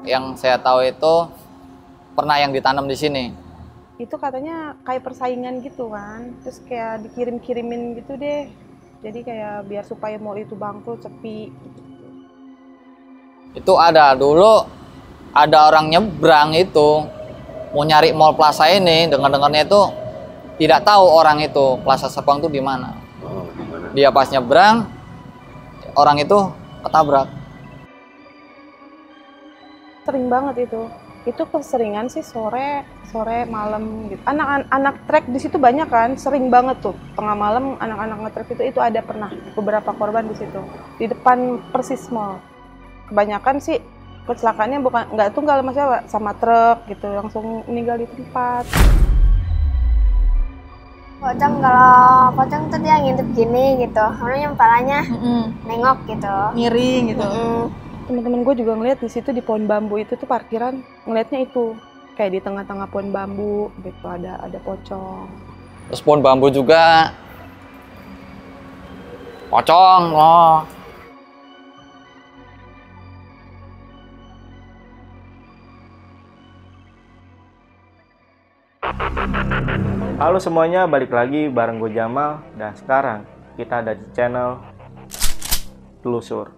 yang saya tahu itu pernah yang ditanam di sini. Itu katanya kayak persaingan gitu kan, terus kayak dikirim-kirimin gitu deh. Jadi kayak biar supaya mall itu bangkrut, sepi. Itu ada dulu, ada orang nyebrang itu mau nyari mall Plaza ini, dengar-dengarnya itu tidak tahu orang itu Plaza Serpong itu di mana. Oh, di mana? Dia pas nyebrang, orang itu ketabrak. Sering banget itu. Itu keseringan sih sore malam gitu. Anak-anak trek di situ banyak kan, sering banget tuh. Tengah malam anak-anak ngetrek itu ada pernah beberapa korban di situ. Di depan persis mall. Kebanyakan sih kecelakaannya nggak tunggal masalah sama truk gitu, langsung meninggal di tempat. Kalau pocong tuh dia ngintip gini gitu, orangnya kepalanya nengok gitu, miring gitu. Temen-temen gue juga ngeliat di situ di pohon bambu itu tuh parkiran, ngeliatnya itu kayak di tengah-tengah pohon bambu gitu ada pocong. Terus pohon bambu juga pocong loh. Halo semuanya, balik lagi bareng gue Jamal. Dan sekarang kita ada di channel Telusur.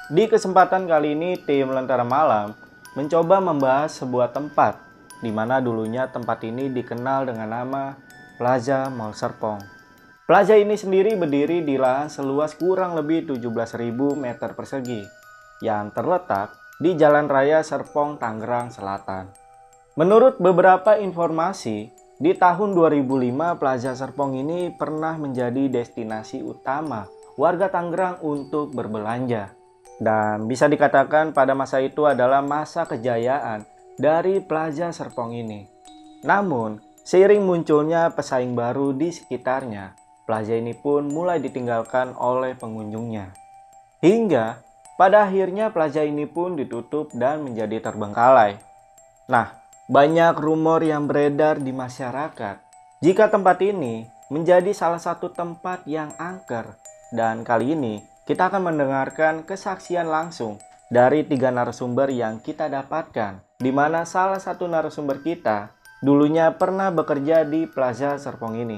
Di kesempatan kali ini, tim Lentera Malam mencoba membahas sebuah tempat di mana dulunya tempat ini dikenal dengan nama Plaza Mall Serpong. Plaza ini sendiri berdiri di lahan seluas kurang lebih 17.000 meter persegi yang terletak di Jalan Raya Serpong, Tangerang Selatan. Menurut beberapa informasi, di tahun 2005 Plaza Serpong ini pernah menjadi destinasi utama warga Tangerang untuk berbelanja. Dan bisa dikatakan pada masa itu adalah masa kejayaan dari Plaza Serpong ini. Namun, seiring munculnya pesaing baru di sekitarnya, plaza ini pun mulai ditinggalkan oleh pengunjungnya. Hingga pada akhirnya plaza ini pun ditutup dan menjadi terbengkalai. Nah, banyak rumor yang beredar di masyarakat jika tempat ini menjadi salah satu tempat yang angker. Dan kali ini kita akan mendengarkan kesaksian langsung dari 3 narasumber yang kita dapatkan, di mana salah satu narasumber kita dulunya pernah bekerja di Plaza Serpong ini.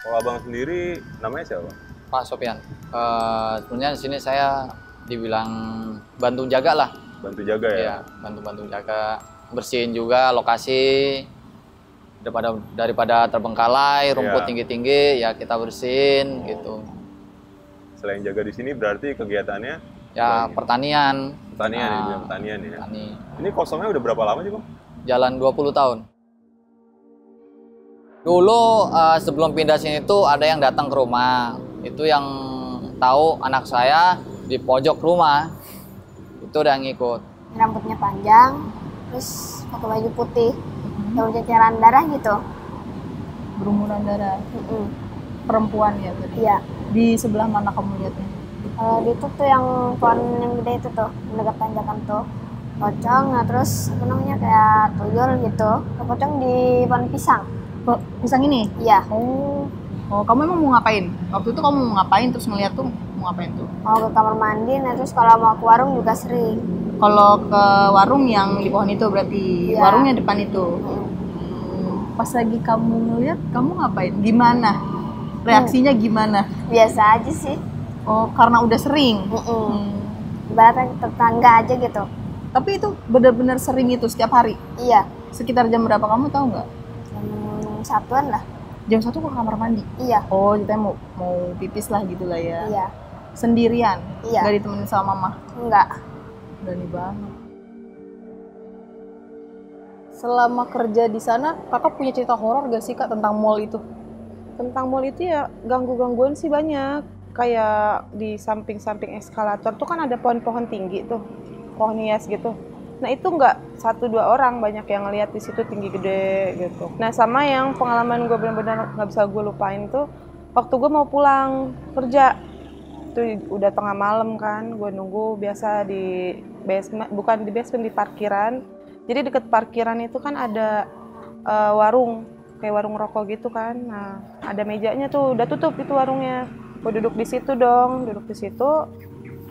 Kalau abang sendiri namanya siapa? Pak Sofian. Sebenarnya di sini saya dibilang bantu jaga lah. Bantu jaga ya? Iya, bantu jaga, bersihin juga lokasi. Daripada terbengkalai, rumput tinggi-tinggi, ya kita bersihin gitu. Selain jaga di sini berarti kegiatannya? Ya pertanian. Pertanian, pertanian ya? Petani. Ini kosongnya udah berapa lama sih Bang? Jalan 20 tahun. Dulu sebelum pindah sini tuh ada yang datang ke rumah. Itu yang tahu anak saya di pojok rumah. Itu udah ngikut. rambutnya panjang, terus pakai baju putih, yang berceceran darah gitu. Berumuran darah. Perempuan ya berarti? Iya. Di sebelah mana kamu lihatnya? Kalau di itu tuh yang pohon yang gede itu tuh, yang dekat tanjakan tuh. Pocong, nah terus apa namanya kayak tuyul gitu. Pocong di pohon pisang. Pisang ini? Iya. Oh, kamu emang mau ngapain? Waktu itu kamu mau ngapain terus ngeliat tuh mau ngapain tuh? Mau ke kamar mandi, nah terus kalau mau ke warung juga sering. Kalau ke warung yang di pohon itu berarti Iya. warungnya depan itu. Pas lagi kamu ngeliat, kamu ngapain? Gimana? Reaksinya gimana? Biasa aja sih. Oh, karena udah sering. Ibaratnya tetangga aja gitu. Tapi itu benar-benar sering itu setiap hari. Iya. Sekitar jam berapa kamu tahu nggak? Jam satuan lah. Jam 1 ke kamar mandi. Iya. Oh, ceritanya mau pipis lah gitu lah ya. Iya. Sendirian? Iya. Nggak ditemenin sama mama? Enggak. Berani banget. Selama kerja di sana, kakak punya cerita horor gak sih kak tentang mall itu? Tentang mall itu ya ganggu-gangguan sih banyak. Kayak di samping-samping eskalator tuh kan ada pohon-pohon tinggi tuh, pohon hias gitu. Nah itu nggak 1-2 orang, banyak yang ngeliat di situ tinggi gede gitu. Nah sama yang pengalaman gue benar-benar nggak bisa gue lupain tuh, waktu gue mau pulang kerja, itu udah tengah malam kan, gue nunggu biasa di basement, bukan di basement, di parkiran. Jadi deket parkiran itu kan ada warung, kayak warung rokok gitu kan. Nah ada mejanya tuh, udah tutup itu warungnya. Gue duduk di situ dong, duduk di situ.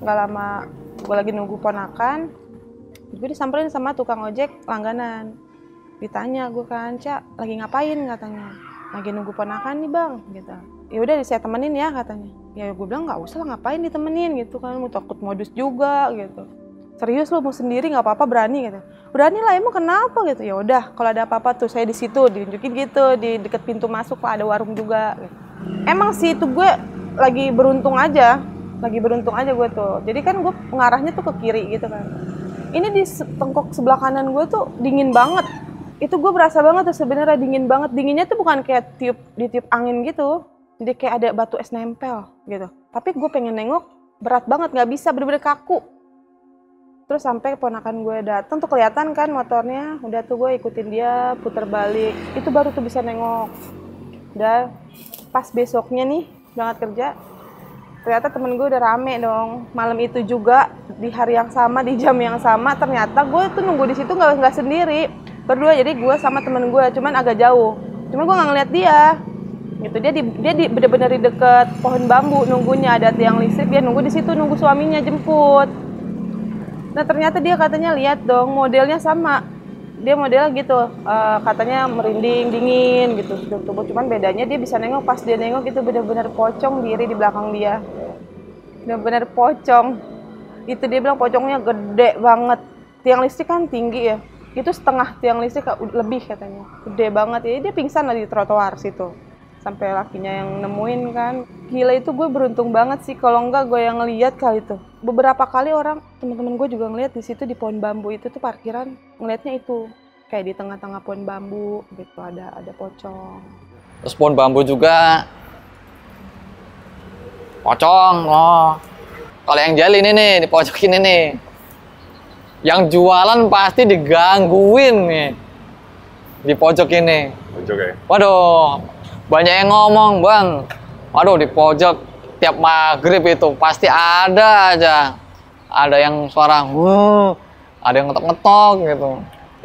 Nggak lama, gue lagi nunggu ponakan. Gue disamperin sama tukang ojek langganan. Ditanya gue kan, Cak, lagi ngapain katanya? Lagi nunggu ponakan nih bang, gitu. Ya udah saya temenin ya katanya. Ya gue bilang nggak usah lah, ngapain ditemenin gitu kan, mau takut modus juga gitu. Serius lo mau sendiri nggak apa-apa, berani gitu. Berani lah, emang kenapa gitu. Ya udah kalau ada apa-apa tuh saya di situ, ditunjukin gitu di deket pintu masuk lah ada warung juga. Gitu. Emang sih itu gue lagi beruntung aja gue tuh. Jadi kan gue ngarahnya tuh ke kiri gitu kan. Ini di tengkok sebelah kanan gue tuh dingin banget. Itu gue berasa banget tuh sebenarnya dingin banget. Dinginnya tuh bukan kayak ditiup angin gitu. Jadi kayak ada batu es nempel gitu. Tapi gue pengen nengok, berat banget, nggak bisa, bener-bener kaku. Terus sampai ponakan gue datang tuh kelihatan kan motornya. Udah tuh gue ikutin dia, putar balik. Itu baru tuh bisa nengok. Udah pas besoknya nih berangkat kerja, ternyata temen gue udah rame dong. Malam itu juga di hari yang sama, di jam yang sama, ternyata gue tuh nunggu di situ nggak sendiri, berdua. Jadi gue sama temen gue, cuman agak jauh. Cuman gue nggak ngeliat dia. Gitu dia bener-bener di deket pohon bambu nunggunya, ada tiang listrik, dia nunggu di situ, nunggu suaminya jemput. Nah ternyata dia katanya lihat dong, modelnya sama. Dia modelnya gitu, katanya merinding, dingin gitu tubuh. Cuman bedanya dia bisa nengok, pas dia nengok itu bener-bener pocong diri di belakang dia. Bener-bener pocong. Itu dia bilang pocongnya gede banget. Tiang listrik kan tinggi ya. Itu setengah tiang listrik lebih katanya. Gede banget ya. Dia pingsan lah di trotoar situ. Sampai lakinya yang nemuin kan. Gila, itu gue beruntung banget sih. Kalau enggak gue yang ngeliat kali itu. Beberapa kali orang, teman-teman gue juga ngeliat di situ di pohon bambu itu tuh parkiran, ngeliatnya itu kayak di tengah-tengah pohon bambu gitu ada pocong. Terus pohon bambu juga pocong loh. Kalau yang jual ini nih, di pojok ini nih. Yang jualan pasti digangguin nih. Di pojok ini. Pojok ya? Waduh, banyak yang ngomong, Bang. Waduh, di pojok tiap maghrib itu pasti ada aja. Ada yang suara, ada yang ngetok-ngetok gitu.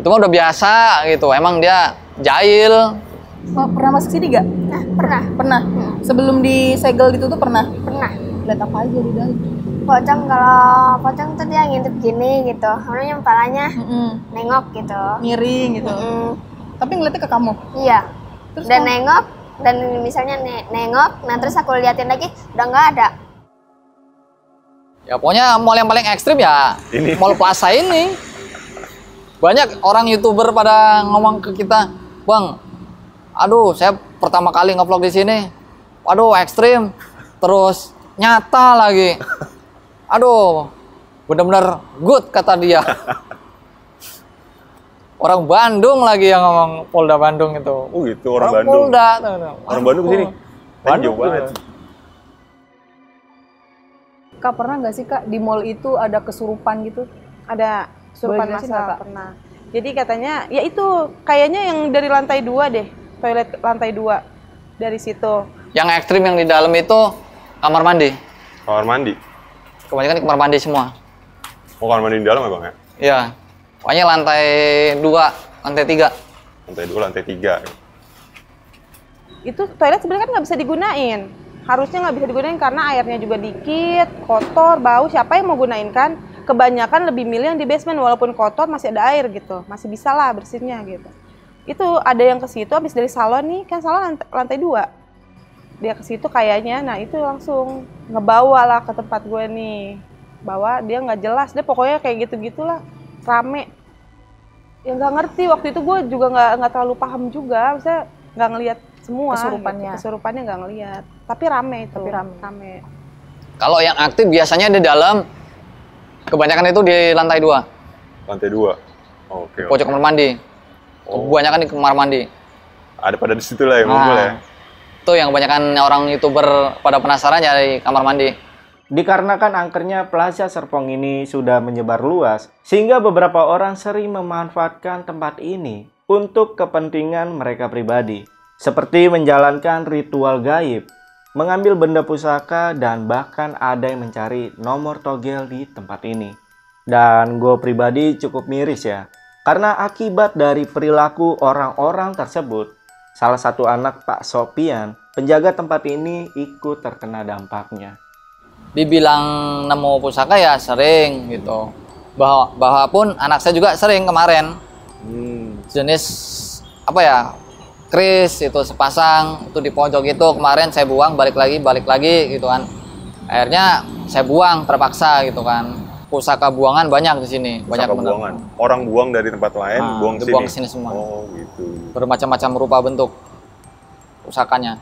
Itu mah udah biasa gitu, emang dia jahil. Oh, pernah masuk sini gak? Nah, pernah. Pernah. Sebelum disegel ditutup pernah? Pernah. Lihat apa aja di dalam? Pocong, kalau pocong tuh dia ngintip gini gitu. Namanya kepalanya nengok gitu. Miring gitu. Tapi ngeliatnya ke kamu? Iya. Terus Dan kamu- nengok, dan misalnya nengok, nah terus aku liatin lagi, udah nggak ada. Ya pokoknya mall yang paling ekstrim ya Ini. Mall Plaza ini. Banyak orang YouTuber pada ngomong ke kita, "Bang, aduh saya pertama kali nge-vlog di sini. Waduh, ekstrim. Terus nyata lagi. Aduh, bener-bener good," kata dia. Orang Bandung lagi yang ngomong, Polda Bandung itu. Oh gitu, orang Bandung. Polda. Orang Bandung kesini? Bandung Jauh banget. Kak, pernah nggak sih Kak di mall itu ada kesurupan gitu? Ada surupan Boleh jelasin masal nggak, Kak? pernah. Jadi katanya ya itu kayaknya yang dari lantai 2 deh, toilet lantai 2 dari situ. Yang ekstrim yang di dalam itu kamar mandi. Kamar mandi. Kebanyakan di kamar mandi semua. Oh, kamar mandi di dalam ya bang ya? Iya. Pokoknya lantai 2, lantai 3. Lantai 2, lantai 3. Itu toilet sebenarnya kan nggak bisa digunain. Harusnya nggak bisa digunain karena airnya juga dikit, kotor, bau. Siapa yang mau gunain kan? Kebanyakan lebih milih yang di basement, walaupun kotor masih ada air gitu. Masih bisa lah bersihnya gitu. Itu ada yang ke situ habis dari salon nih, kan salon lantai 2. Dia ke situ kayaknya, nah itu langsung ngebawa lah ke tempat gue nih. Bawa dia nggak jelas, dia pokoknya kayak gitu-gitulah, rame. Ya nggak ngerti, waktu itu gue juga nggak terlalu paham juga, maksudnya nggak ngelihat semua. Kesurupannya. Gitu. Kesurupannya nggak ngelihat, tapi rame itu. Tapi rame. Kalau yang aktif biasanya di dalam, kebanyakan itu di lantai 2. Lantai 2. Oke. Pojok kamar mandi. Oh. Kebanyakan di kamar mandi. Ada pada di situ lah yang ngumpul ya. Itu yang kebanyakan orang YouTuber pada penasaran nyari kamar mandi. Dikarenakan angkernya Plaza Serpong ini sudah menyebar luas, sehingga beberapa orang sering memanfaatkan tempat ini untuk kepentingan mereka pribadi, seperti menjalankan ritual gaib, mengambil benda pusaka, dan bahkan ada yang mencari nomor togel di tempat ini. Dan gue pribadi cukup miris ya, karena akibat dari perilaku orang-orang tersebut, salah satu anak Pak Sopian, penjaga tempat ini ikut terkena dampaknya. Dibilang nemu pusaka ya sering gitu. Bahwa pun anak saya juga sering kemarin. Jenis apa ya? Kris itu sepasang itu di pojok itu kemarin saya buang balik lagi gitu kan. Akhirnya saya buang terpaksa gitu kan. Pusaka buangan banyak di sini, banyak bener. Buangan. Orang buang dari tempat lain, buang ke dibuang sini. ke sini semua. Oh, gitu. Bermacam-macam rupa bentuk pusakanya.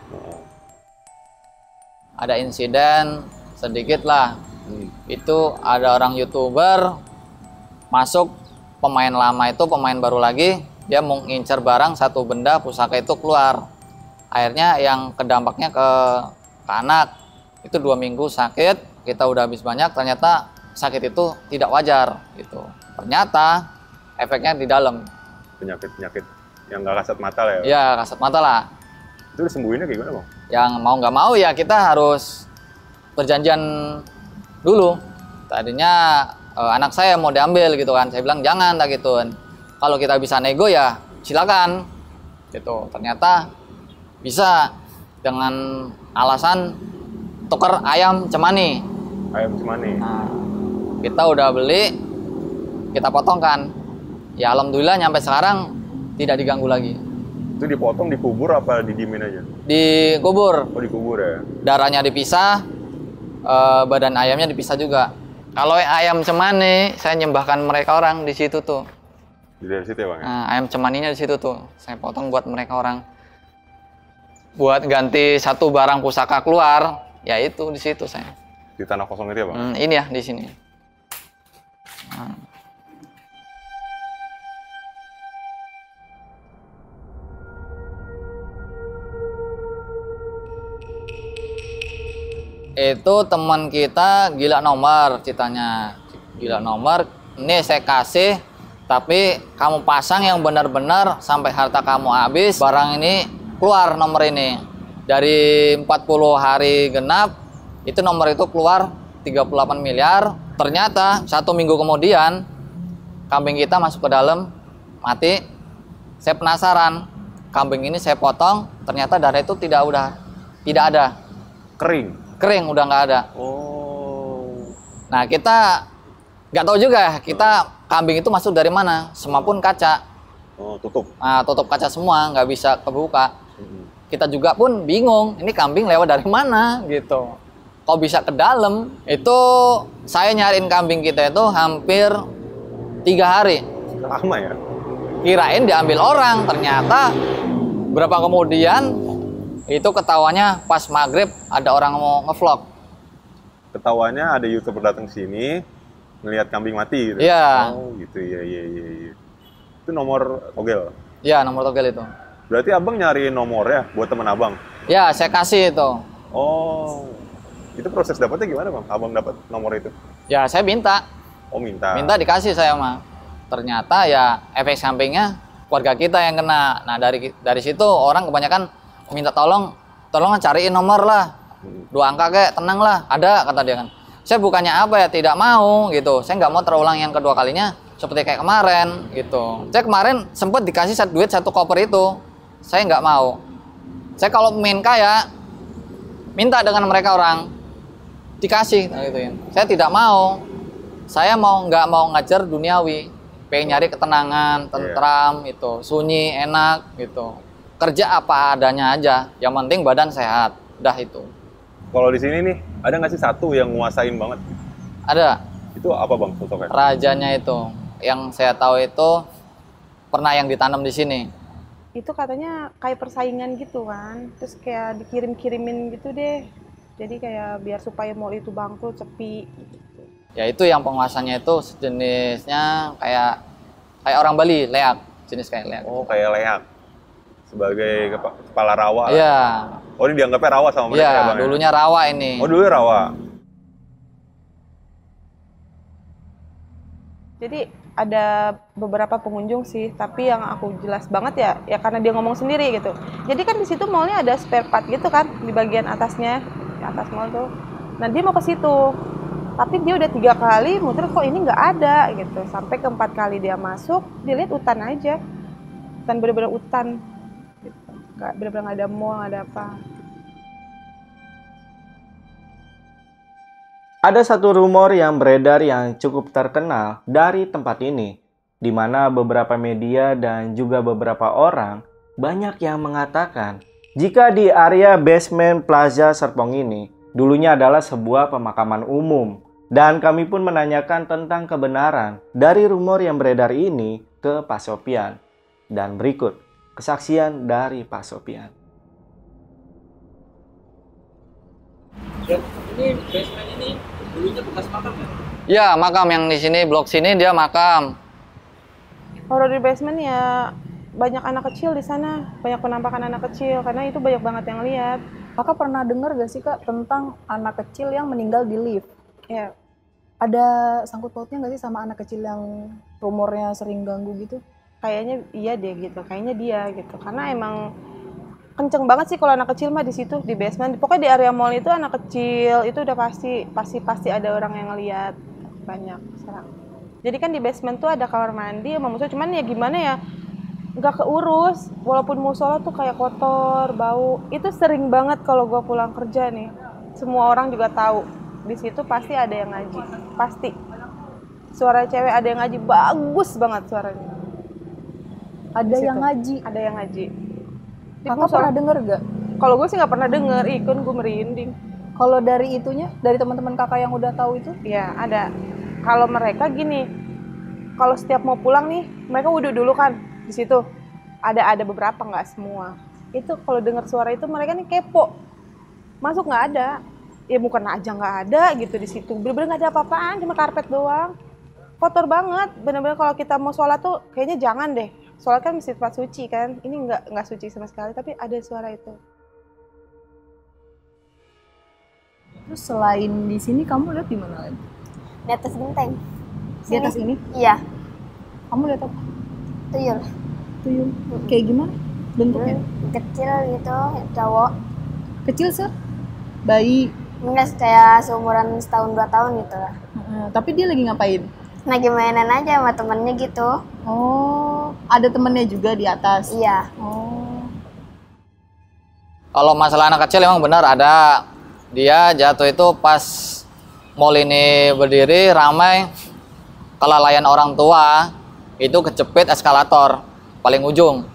Ada insiden sedikit lah. Itu ada orang YouTuber masuk, pemain lama itu pemain baru lagi, dia mau ngincer barang satu benda pusaka itu keluar. Akhirnya yang kedampaknya ke anak itu 2 minggu sakit, kita udah habis banyak, ternyata sakit itu tidak wajar gitu. Ternyata efeknya di dalam. Penyakit yang nggak kasat mata lah ya. Ya kasat mata lah. Itu disembuhinnya kayak gimana, Bang? Yang mau nggak mau ya kita harus perjanjian dulu. Tadinya anak saya mau diambil gitu kan, saya bilang jangan tak gituin. Kalau kita bisa nego ya silakan gitu. Ternyata bisa dengan alasan tukar ayam cemani. Ayam cemani. Nah, kita udah beli, kita potongkan. Ya alhamdulillah nyampe sekarang tidak diganggu lagi. Itu dipotong, dikubur apa didiemin aja? Dikubur. Oh, dikubur ya. Darahnya dipisah, badan ayamnya dipisah juga. Kalau ayam cemani, saya nyembahkan mereka orang di situ tuh. Dari situ ya, Bang? Nah, ayam cemaninya di situ tuh. Saya potong buat mereka orang. Buat ganti satu barang pusaka keluar, ya itu di situ saya. Di tanah kosong itu ya, Bang? Ini ya di sini. Nah. Itu teman kita gila nomor ceritanya. Gila nomor, ini saya kasih, tapi kamu pasang yang benar-benar sampai harta kamu habis, barang ini keluar nomor ini. Dari 40 hari genap, itu nomor itu keluar 38 miliar. Ternyata 1 minggu kemudian, kambing kita masuk ke dalam, mati. Saya penasaran, kambing ini saya potong, ternyata darah itu tidak ada. Kering udah nggak ada. Oh. Nah kita nggak tahu juga kita kambing itu masuk dari mana. Semua pun kaca. Oh, tutup. Nah, tutup kaca semua, nggak bisa kebuka. Kita juga pun bingung. Ini kambing lewat dari mana gitu. Kok bisa ke dalam? Itu saya nyariin kambing kita itu hampir 3 hari. Lama ya? Kirain diambil orang, ternyata berapa kemudian itu ketawanya pas maghrib ada orang mau ngevlog. Ketawanya ada YouTuber datang sini ngelihat kambing mati gitu. Iya. Oh, gitu ya. Itu nomor togel. Ya, nomor togel itu. Berarti Abang nyariin nomornya buat teman Abang. Ya, saya kasih itu. Oh. Itu proses dapatnya gimana, Bang? Abang dapat nomor itu? Ya, saya minta. Oh, minta. Minta dikasih saya mah. Ternyata ya efek sampingnya keluarga kita yang kena. Nah, dari situ orang kebanyakan minta tolong cariin nomor lah. 2 angka kek, tenang lah, ada kata dia kan. Saya bukannya apa ya, tidak mau gitu. Saya nggak mau terulang yang kedua kalinya seperti kayak kemarin gitu. Saya kemarin sempat dikasih duit 1 koper itu, saya nggak mau. Saya kalau main kaya, minta dengan mereka orang dikasih gitu ya. Saya tidak mau. Saya nggak mau ngajar duniawi. pengen nyari ketenangan, tentram gitu, sunyi, enak gitu. Kerja apa adanya aja, yang penting badan sehat, udah itu. Kalau di sini nih, ada nggak sih satu yang nguasain banget? Ada. Itu apa bang sosoknya? Rajanya itu, yang saya tahu itu pernah yang ditanam di sini. Itu katanya kayak persaingan gitu kan, terus kayak dikirim-kirimin gitu deh. Jadi kayak biar supaya mall itu bangkrut, sepi. Ya itu yang penguasanya itu sejenisnya kayak orang Bali, leak, jenis kayak leak. Oh, kayak leak. Sebagai kepala rawa. Iya. Oh, ini dianggapnya rawa sama mereka ya, Iya, bang? dulunya rawa ini. Oh, dulu rawa. Jadi ada beberapa pengunjung sih, tapi yang aku jelas banget ya karena dia ngomong sendiri gitu. Jadi kan di situ mallnya ada spare part gitu kan di bagian atasnya, di atas mall tuh. Nah dia mau ke situ, tapi dia udah 3 kali muter kok ini nggak ada gitu. Sampai ke 4 kali dia masuk, dia lihat hutan aja, hutan bener-bener hutan, gitu. Nggak bener-bener nggak ada mall, nggak ada apa. Ada satu rumor yang beredar yang cukup terkenal dari tempat ini, di mana beberapa media dan juga beberapa orang banyak yang mengatakan jika di area basement Plaza Serpong ini dulunya adalah sebuah pemakaman umum. Dan kami pun menanyakan tentang kebenaran dari rumor yang beredar ini ke Pak Sopian. Dan berikut kesaksian dari Pak Sopian. Ini basement ini dulunya bekas makam ya? Ya, makam yang di sini, blok sini dia makam. Horor di basement ya banyak anak kecil di sana, banyak penampakan anak kecil karena itu banyak banget yang lihat. Kakak pernah dengar gak sih Kak tentang anak kecil yang meninggal di lift? Ya, Ada sangkut pautnya gak sih sama anak kecil yang rumornya sering ganggu gitu? kayaknya iya deh gitu, kayaknya dia gitu. Karena emang kenceng banget sih kalau anak kecil mah di situ di basement. Pokoknya di area mall itu anak kecil itu udah pasti ada orang yang ngeliat banyak serang. Jadi kan di basement tuh ada kamar mandi sama musola, cuman ya gimana ya nggak keurus. Walaupun musola tuh kayak kotor, bau. Itu sering banget kalau gua pulang kerja nih. Semua orang juga tahu di situ pasti ada yang ngaji, pasti. Suara cewek ada yang ngaji, bagus banget suaranya. Ada Di yang situ. ngaji. Ada yang ngaji. Di Kakak musola. pernah denger gak? Kalau gue sih nggak pernah denger, ikut gue merinding. Kalau dari itunya, dari teman-teman kakak yang udah tahu itu? Ya ada. Kalau mereka gini, kalau setiap mau pulang nih, mereka wudhu dulu kan di situ. Ada beberapa, nggak semua. Itu kalau dengar suara itu mereka nih kepo. Masuk nggak ada. Ya bukan aja nggak ada gitu di situ. Bener-bener nggak ada apa-apaan, cuma karpet doang. Kotor banget. Bener-bener kalau kita mau sholat tuh kayaknya jangan deh. Sholat kan mesti tempat suci kan. Ini nggak suci sama sekali, tapi ada suara itu. Terus selain di sini kamu lihat di mana lagi? Di atas genteng. Di atas ini? Iya, Kamu lihat apa? tuyul. Tuyul. Kayak gimana bentuknya? Kecil gitu, cowok. Kecil sih? Bayi. Enggak kayak seumuran setahun 2 tahun gitu lah. Tapi dia lagi ngapain? Lagi mainan aja sama temennya gitu. Oh, ada temennya juga di atas. Iya. Oh. Kalau masalah anak kecil emang benar ada. Dia jatuh itu pas mall ini berdiri ramai, kelalaian orang tua itu kecepit eskalator paling ujung,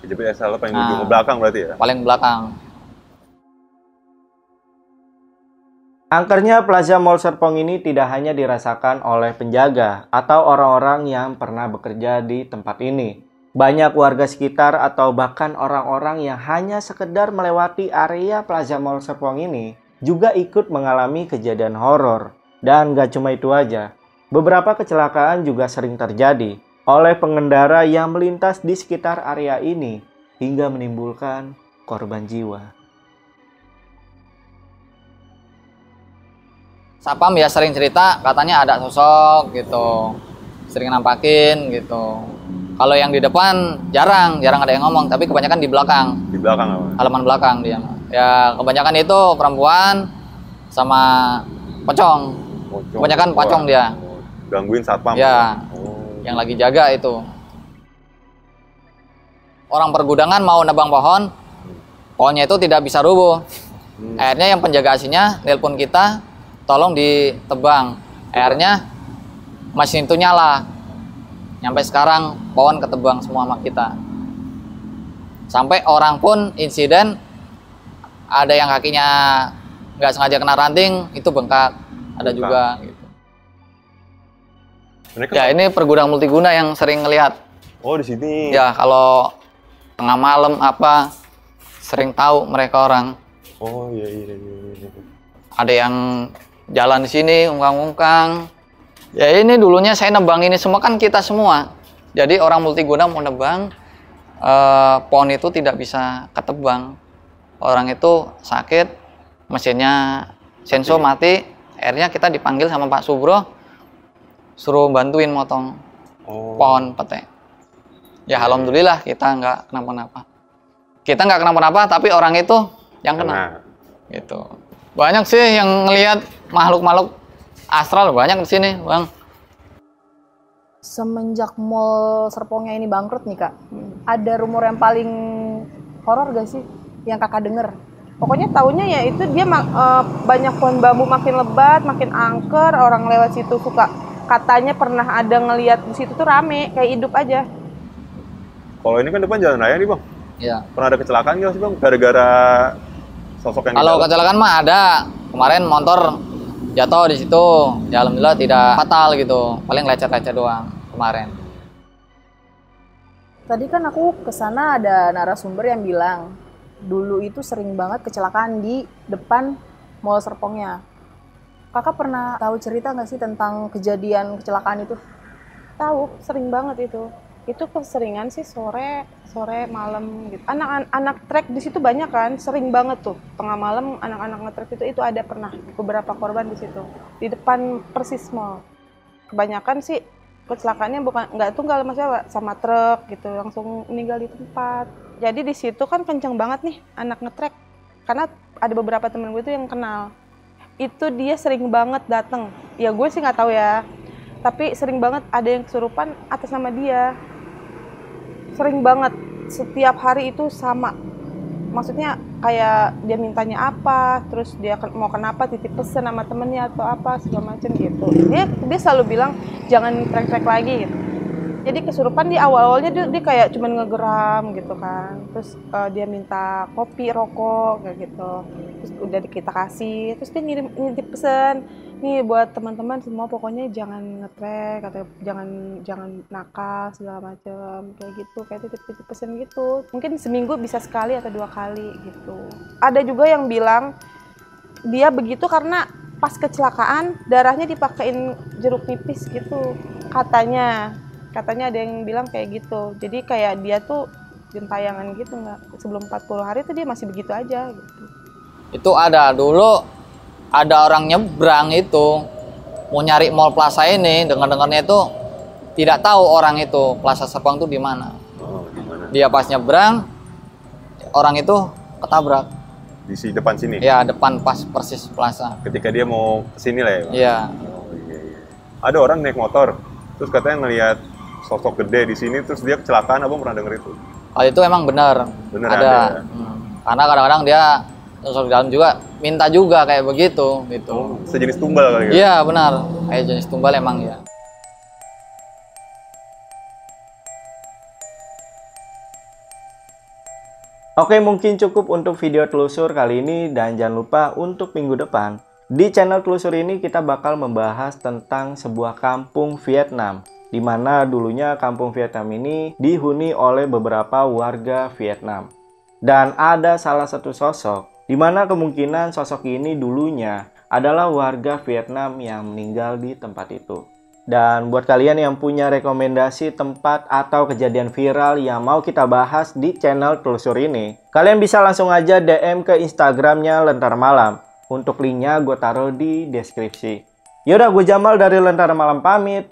Kejepit salah paling ujung ke belakang berarti ya? paling belakang. Angkernya Plaza Mall Serpong ini tidak hanya dirasakan oleh penjaga atau orang-orang yang pernah bekerja di tempat ini. Banyak warga sekitar atau bahkan orang-orang yang hanya sekedar melewati area Plaza Mall Serpong ini juga ikut mengalami kejadian horor. Dan gak cuma itu aja, beberapa kecelakaan juga sering terjadi oleh pengendara yang melintas di sekitar area ini hingga menimbulkan korban jiwa. Sapam ya sering cerita katanya ada sosok gitu, sering nampakin gitu. Kalau yang di depan jarang ada yang ngomong, tapi kebanyakan di belakang, Di belakang apa? halaman belakang dia. Ya kebanyakan itu perempuan sama pocong. Pocong. Kebanyakan pocong Wah. dia. Gangguin satpam. Ya, yang lagi jaga itu. Orang pergudangan mau nebang pohon, pohonnya itu tidak bisa rubuh. Akhirnya yang penjaga aslinya nelpon kita, tolong ditebang. Akhirnya mesin itu nyala. Nyampe sekarang pohon ketebang semua sama kita. Sampai orang pun insiden ada yang kakinya nggak sengaja kena ranting itu bengkak, ada juga gitu. Ya ini pergudang multiguna yang sering ngelihat. Oh di sini. Ya kalau tengah malam apa sering tahu mereka orang. Oh iya. Ada yang jalan di sini ungkang-ungkang. Ya ini dulunya saya nebang ini semua kan kita semua. Jadi orang multiguna mau nebang pohon itu tidak bisa ketebang. Orang itu sakit, mesinnya senso mati. Akhirnya kita dipanggil sama Pak Subro, suruh bantuin motong pohon pete. Ya alhamdulillah kita nggak kenapa-napa. Kita nggak kenapa-napa, tapi orang itu yang kena. Gitu. Banyak sih yang ngelihat makhluk-makhluk astral, banyak di sini, Bang. Semenjak Mall Serpongnya ini bangkrut nih Kak, ada rumor yang paling horor gak sih yang Kakak denger? Pokoknya taunya ya itu dia banyak pohon bambu makin lebat, makin angker, orang lewat situ suka katanya pernah ada ngelihat di situ tuh rame, kayak hidup aja. Kalau ini kan depan jalan raya nih Bang. Iya. Pernah ada kecelakaan nggak sih Bang? Gara-gara sosok yang Kalau kecelakaan mah ada. Kemarin motor jatuh di situ. Ya alhamdulillah tidak fatal gitu. Paling lecet-lecet doang kemarin. Tadi kan aku kesana ada narasumber yang bilang dulu itu sering banget kecelakaan di depan Mall Serpongnya. Kakak pernah tahu cerita nggak sih tentang kejadian kecelakaan itu? Tahu, sering banget itu. Itu keseringan sih sore malam gitu. Anak-anak trek di situ banyak kan, sering banget tuh. Tengah malam anak-anak ngetrek itu ada pernah beberapa korban di situ. Di depan persis mall. Kebanyakan sih kecelakaannya nggak tunggal masalah sama truk gitu, langsung meninggal di tempat. Jadi di situ kan kenceng banget nih anak ngetrek. Karena ada beberapa temen gue tuh yang kenal. Itu dia sering banget datang. Ya gue sih nggak tahu ya. Tapi sering banget ada yang kesurupan atas nama dia. Sering banget, setiap hari itu sama. Maksudnya kayak dia mintanya apa, terus dia mau kenapa, titip pesan sama temennya atau apa, segala macam gitu. Dia selalu bilang jangan trek-trek lagi gitu. Jadi kesurupan di awal-awalnya dia kayak cuman ngegeram gitu kan. Terus dia minta kopi, rokok kayak gitu. Terus udah kita kasih, terus dia nitip pesan. Nih buat teman-teman semua pokoknya jangan ngetrek atau jangan nakal segala macam kayak gitu, kayak titip pesan gitu. Mungkin seminggu bisa sekali atau 2 kali gitu. Ada juga yang bilang dia begitu karena pas kecelakaan darahnya dipakein jeruk nipis gitu. Katanya ada yang bilang kayak gitu. Jadi kayak dia tuh gentayangan gitu, nggak sebelum 40 hari tuh dia masih begitu aja gitu. Itu ada dulu ada orang nyebrang itu mau nyari Mall Plaza ini, dengar-dengarnya itu tidak tahu orang itu Plaza Serpong itu di mana. Dia pas nyebrang orang itu ketabrak di depan sini. Ya, depan pas persis Plaza. Ketika dia mau kesini lah ya. Iya. Ada orang naik motor, terus katanya ngelihat sosok gede di sini, terus dia kecelakaan. Abang pernah denger itu? Kalau itu emang benar. Ada. Karena kadang-kadang dia sosok dalam juga minta juga kayak begitu gitu. Sejenis tumbal kali ya? Iya benar, kayak jenis tumbal emang ya. Oke, mungkin cukup untuk video telusur kali ini, dan jangan lupa untuk minggu depan di channel telusur ini kita bakal membahas tentang sebuah kampung Vietnam, di mana dulunya kampung Vietnam ini dihuni oleh beberapa warga Vietnam. Dan ada salah satu sosok di mana kemungkinan sosok ini dulunya adalah warga Vietnam yang meninggal di tempat itu. Dan buat kalian yang punya rekomendasi tempat atau kejadian viral yang mau kita bahas di channel telusur ini, kalian bisa langsung aja DM ke Instagramnya Lentera Malam. Untuk linknya gue taruh di deskripsi. Yaudah, gue Jamal dari Lentera Malam pamit.